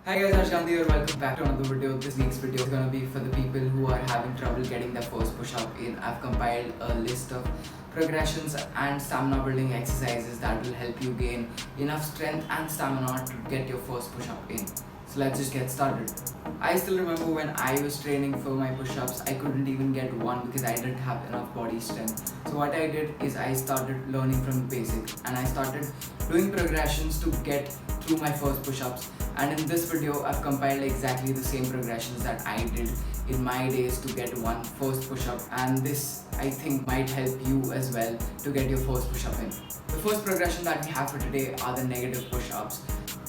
Hi guys, I'm Gandhi and welcome back to another video. This week's video is gonna be for the people who are having trouble getting their first push-up in. I've compiled a list of progressions and stamina building exercises that will help you gain enough strength and stamina to get your first push-up in. So let's just get started. I still remember when I was training for my push-ups, I couldn't even get one because I didn't have enough body strength. So what I did is I started learning from the basics and I started doing progressions to get through my first push-ups. And in this video, I've compiled exactly the same progressions that I did in my days to get one first push-up, and this I think might help you as well to get your first push-up in. The first progression that we have for today are the negative push-ups.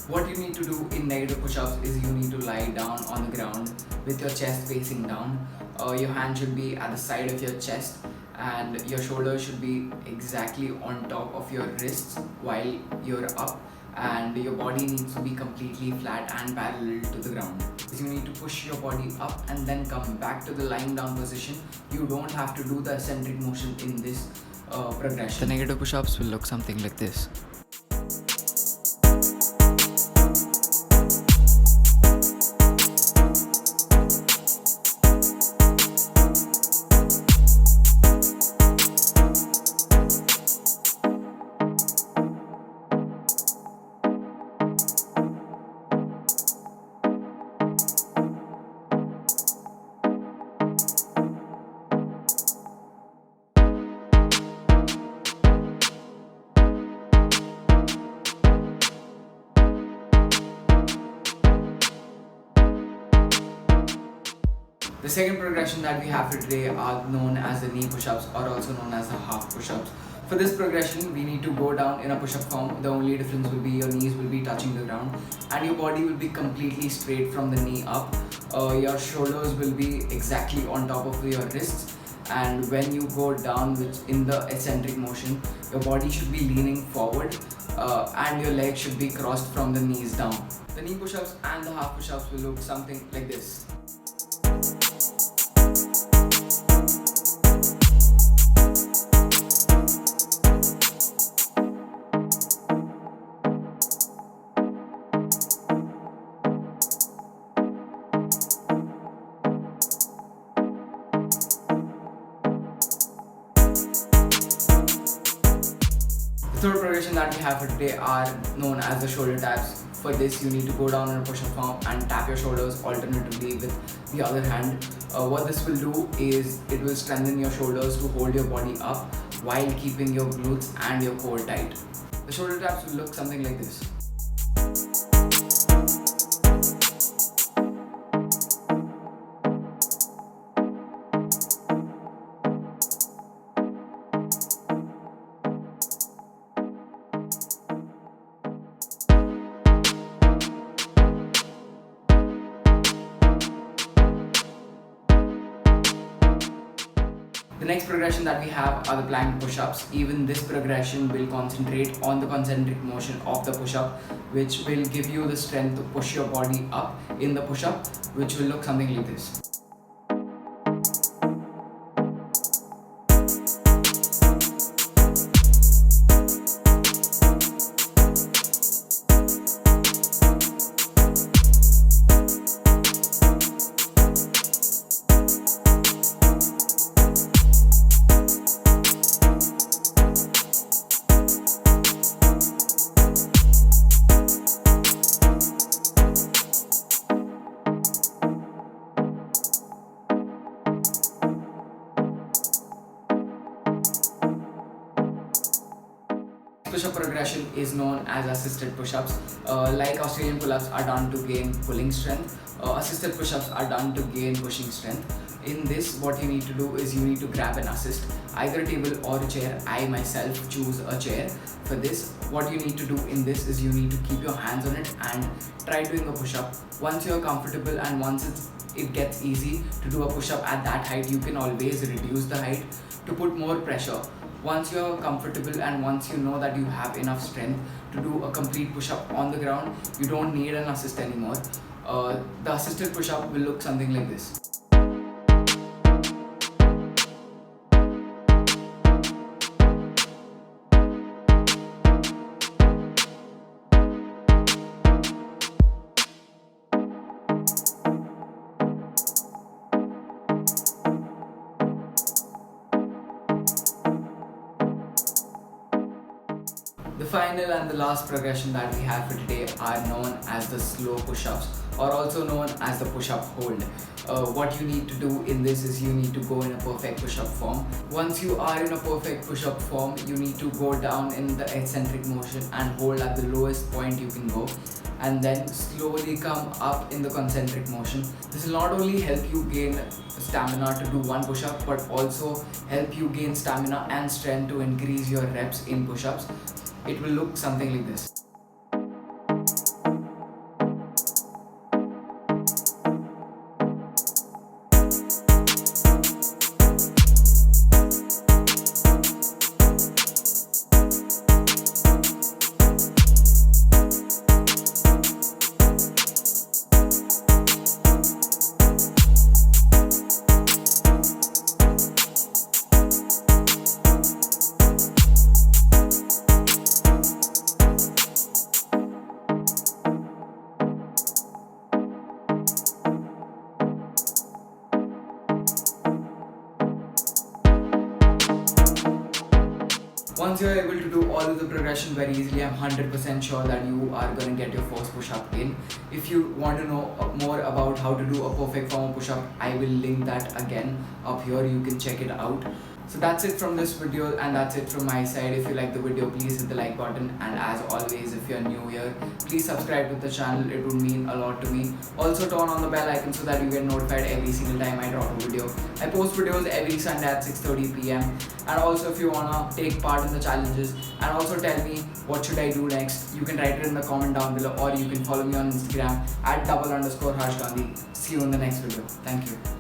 What you need to do in negative push-ups is you need to lie down on the ground with your chest facing down. Your hand should be at the side of your chest and your shoulders should be exactly on top of your wrists while you're up, and your body needs to be completely flat and parallel to the ground. You need to push your body up and then come back to the lying down position. You don't have to do the eccentric motion in this progression. The negative push-ups will look something like this. The second progression that we have for today are known as the knee push-ups, or also known as the half push-ups. For this progression, we need to go down in a push-up form. The only difference will be your knees will be touching the ground and your body will be completely straight from the knee up. Your shoulders will be exactly on top of your wrists, and when you go down in the eccentric motion, your body should be leaning forward and your legs should be crossed from the knees down. The knee push-ups and the half push-ups will look something like this. The third progression that we have for today are known as the shoulder taps. For this, you need to go down in a push-up form and tap your shoulders alternatively with the other hand. What this will do is it will strengthen your shoulders to hold your body up while keeping your glutes and your core tight. The shoulder taps will look something like this. The next progression that we have are the plank push-ups. Even this progression will concentrate on the concentric motion of the push-up, which will give you the strength to push your body up in the push-up, which will look something like this. Push-up progression is known as assisted push-ups. Like Australian pull-ups are done to gain pulling strength, assisted push-ups are done to gain pushing strength. In this, what you need to do is you need to grab an assist, either a table or a chair. I myself choose a chair for this. What you need to do in this is you need to keep your hands on it and try doing a push-up. Once you're comfortable and once it gets easy to do a push-up at that height, you can always reduce the height to put more pressure. Once you're comfortable and once you know that you have enough strength to do a complete push-up on the ground, you don't need an assist anymore. The assisted push-up will look something like this. final and the last progression that we have for today are known as the slow push-ups, or also known as the push-up hold. What you need to do in this is you need to go in a perfect push-up form. Once you are in a perfect push-up form, you need to go down in the eccentric motion and hold at the lowest point you can go, and then slowly come up in the concentric motion. This will not only help you gain stamina to do one push-up, but also help you gain stamina and strength to increase your reps in push-ups. It will look something like this. Once you are able to do all of the progression very easily, I'm 100% sure that you are going to get your first push-up in. If you want to know more about how to do a perfect form of push-up, I will link that again up here. You can check it out. So that's it from this video, and that's it from my side. If you like the video, please hit the like button, and as always, if you're new here, please subscribe to the channel. It would mean a lot to me. Also turn on the bell icon so that you get notified every single time I drop a video. I post videos every Sunday at 6:30 p.m. And also, if you wanna take part in the challenges and also tell me what should I do next, you can write it in the comment down below, or you can follow me on Instagram at @_Harsh Gandhi. See you in the next video. Thank you.